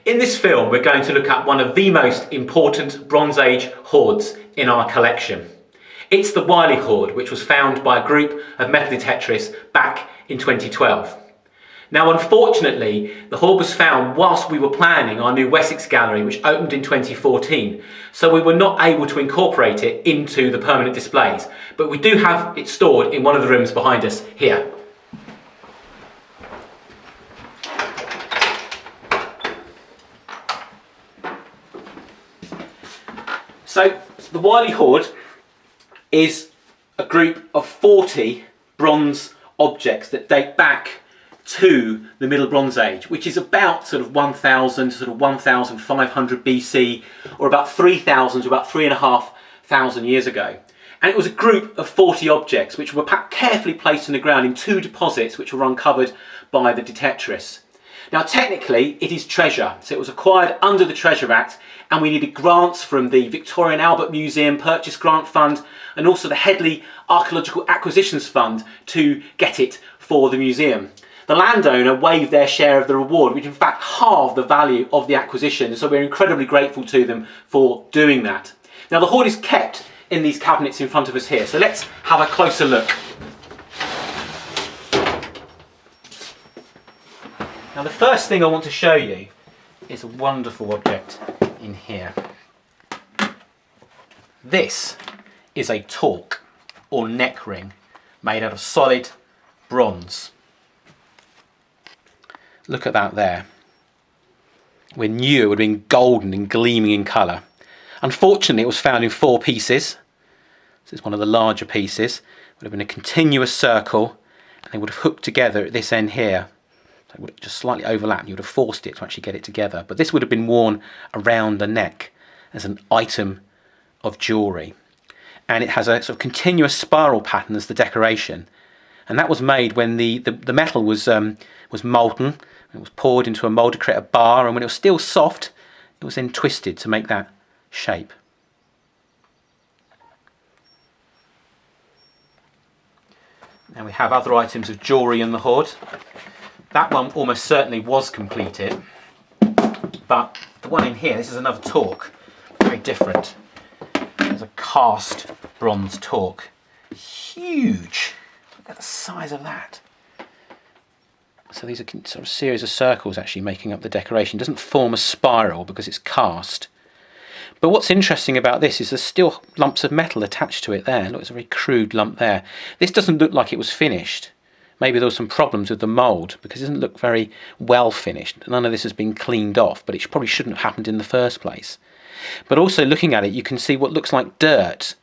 In this film, we're going to look at one of the most important Bronze Age hoards in our collection. It's the Wyly Hoard, which was found by a group of metal detectorists back in 2012. Now, unfortunately, the hoard was found whilst we were planning our new Wessex gallery, which opened in 2014, so we were not able to incorporate it into the permanent displays, but we do have it stored in one of the rooms behind us here. So, the Wyly Hoard is a group of 40 bronze objects that date back to the Middle Bronze Age, which is about sort of 1000 to sort of 1500 BC, or about 3000 to about 3500 years ago. And it was a group of 40 objects which were carefully placed in the ground in two deposits which were uncovered by the detectorists. Now, technically, it is treasure, so it was acquired under the Treasure Act, and we needed grants from the Victoria and Albert Museum Purchase Grant Fund and also the Headley Archaeological Acquisitions Fund to get it for the museum. The landowner waived their share of the reward, which in fact halved the value of the acquisition, so we're incredibly grateful to them for doing that. Now, the hoard is kept in these cabinets in front of us here, so let's have a closer look. Now, the first thing I want to show you is a wonderful object in here. This is a torque or neck ring made out of solid bronze. Look at that there. We knew it would have been golden and gleaming in colour. Unfortunately, it was found in 4 pieces. This is one of the larger pieces. It would have been a continuous circle, and they would have hooked together at this end here. So it would have just slightly overlapped. You would have forced it to actually get it together. But this would have been worn around the neck as an item of jewellery. And it has a sort of continuous spiral pattern as the decoration. And that was made when the metal was molten. It was poured into a mould to create a bar, and when it was still soft, it was then twisted to make that shape. Now we have other items of jewellery in the hoard. That one almost certainly was completed, but the one in here, this is another torque, very different. It's a cast bronze torque. Huge! Look at the size of that. So these are sort of series of circles actually making up the decoration. It doesn't form a spiral because it's cast. But what's interesting about this is there's still lumps of metal attached to it there. Look, it's a very crude lump there. This doesn't look like it was finished. Maybe there were some problems with the mould because it doesn't look very well finished. None of this has been cleaned off, but it probably shouldn't have happened in the first place. But also looking at it, you can see what looks like dirt.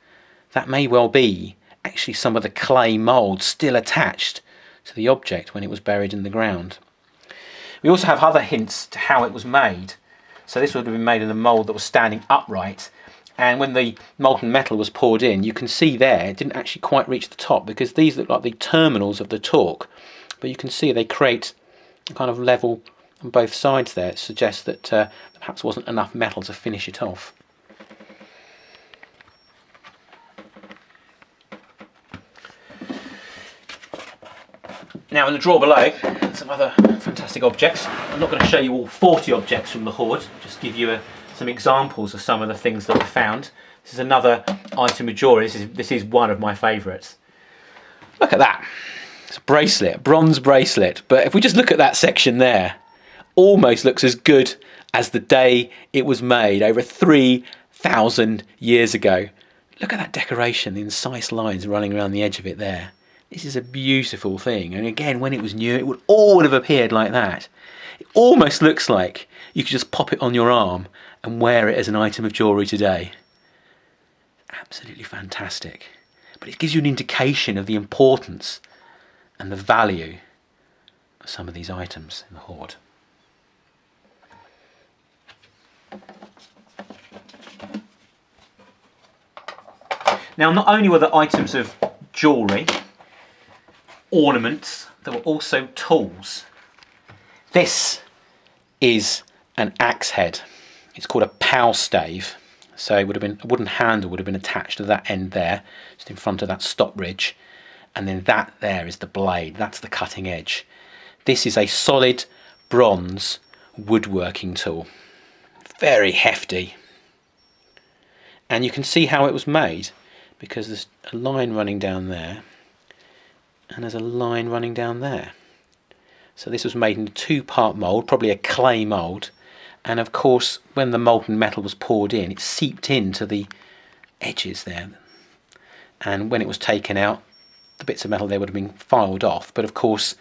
That may well be actually some of the clay mould still attached to the object when it was buried in the ground. We also have other hints to how it was made. So this would have been made in a mould that was standing upright, and when the molten metal was poured in, you can see there it didn't actually quite reach the top because these look like the terminals of the torque, but you can see they create a kind of level on both sides there. It suggests that perhaps wasn't enough metal to finish it off. Now in the drawer below, some other fantastic objects. I'm not going to show you all 40 objects from the hoard, I'll just give you some examples of some of the things that were found. This is another item of jewellery. This is one of my favourites. Look at that. It's a bracelet, a bronze bracelet. But if we just look at that section there, almost looks as good as the day it was made, over 3,000 years ago. Look at that decoration, the incise lines running around the edge of it there. This is a beautiful thing, and again, when it was new, it would all have appeared like that. It almost looks like you could just pop it on your arm and wear it as an item of jewellery today. Absolutely fantastic. But it gives you an indication of the importance and the value of some of these items in the hoard. Now, not only were there items of jewellery, ornaments, there were also tools. This is an axe head. It's called a pow stave. So it would have been a wooden handle would have been attached to that end there, just in front of that stop ridge, and then that there is the blade. That's the cutting edge. This is a solid bronze woodworking tool. Very hefty. And you can see how it was made, because there's a line running down there and there's a line running down there. So this was made in a two-part mould, probably a clay mould, and of course when the molten metal was poured in, it seeped into the edges there, and when it was taken out, the bits of metal there would have been filed off, but of course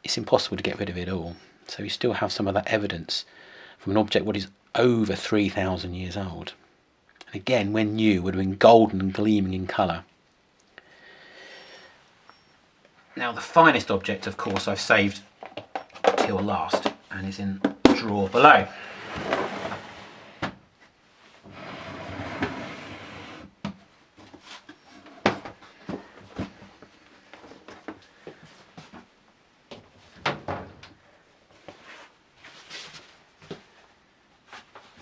it's impossible to get rid of it all. So you still have some of that evidence from an object what is over 3,000 years old. And again, when new, would have been golden and gleaming in colour. Now the finest object, of course, I've saved till last and is in the drawer below.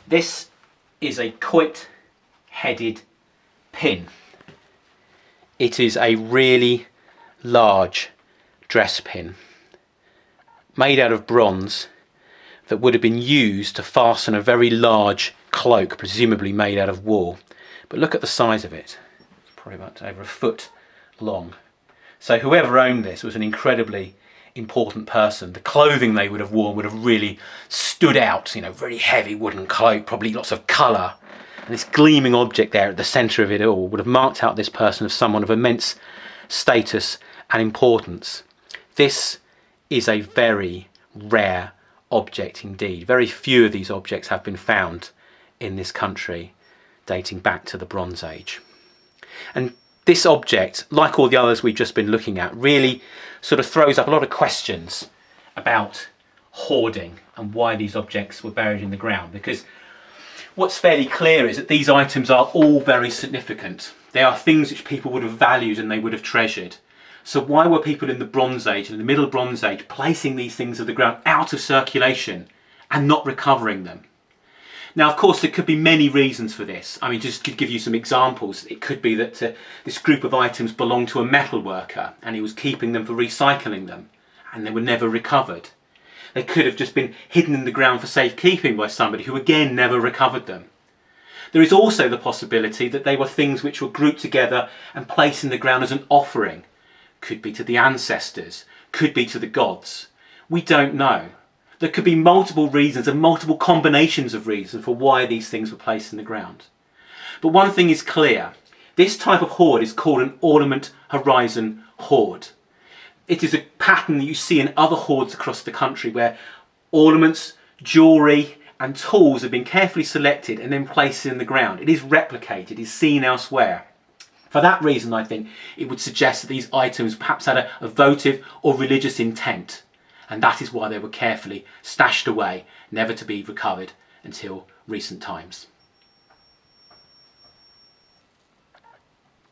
This is a quoit-headed pin. It is a really large dress pin made out of bronze that would have been used to fasten a very large cloak, presumably made out of wool. But look at the size of it. It's probably about over a foot long. So whoever owned this was an incredibly important person. The clothing they would have worn would have really stood out, you know, very heavy wooden cloak, probably lots of colour. And this gleaming object there at the centre of it all would have marked out this person as someone of immense status and importance. This is a very rare object indeed. Very few of these objects have been found in this country dating back to the Bronze Age. And this object, like all the others we've just been looking at, really sort of throws up a lot of questions about hoarding and why these objects were buried in the ground, because what's fairly clear is that these items are all very significant. They are things which people would have valued and they would have treasured. So why were people in the Bronze Age and the Middle Bronze Age placing these things in the ground out of circulation and not recovering them? Now, of course, there could be many reasons for this. I mean, just to give you some examples, it could be that this group of items belonged to a metal worker and he was keeping them for recycling them and they were never recovered. They could have just been hidden in the ground for safekeeping by somebody who again never recovered them. There is also the possibility that they were things which were grouped together and placed in the ground as an offering. Could be to the ancestors, could be to the gods. We don't know. There could be multiple reasons and multiple combinations of reasons for why these things were placed in the ground. But one thing is clear. This type of hoard is called an ornament horizon hoard. It is a pattern that you see in other hoards across the country where ornaments, jewellery and tools have been carefully selected and then placed in the ground. It is replicated, it is seen elsewhere. For that reason, I think it would suggest that these items perhaps had a votive or religious intent. And that is why they were carefully stashed away, never to be recovered until recent times.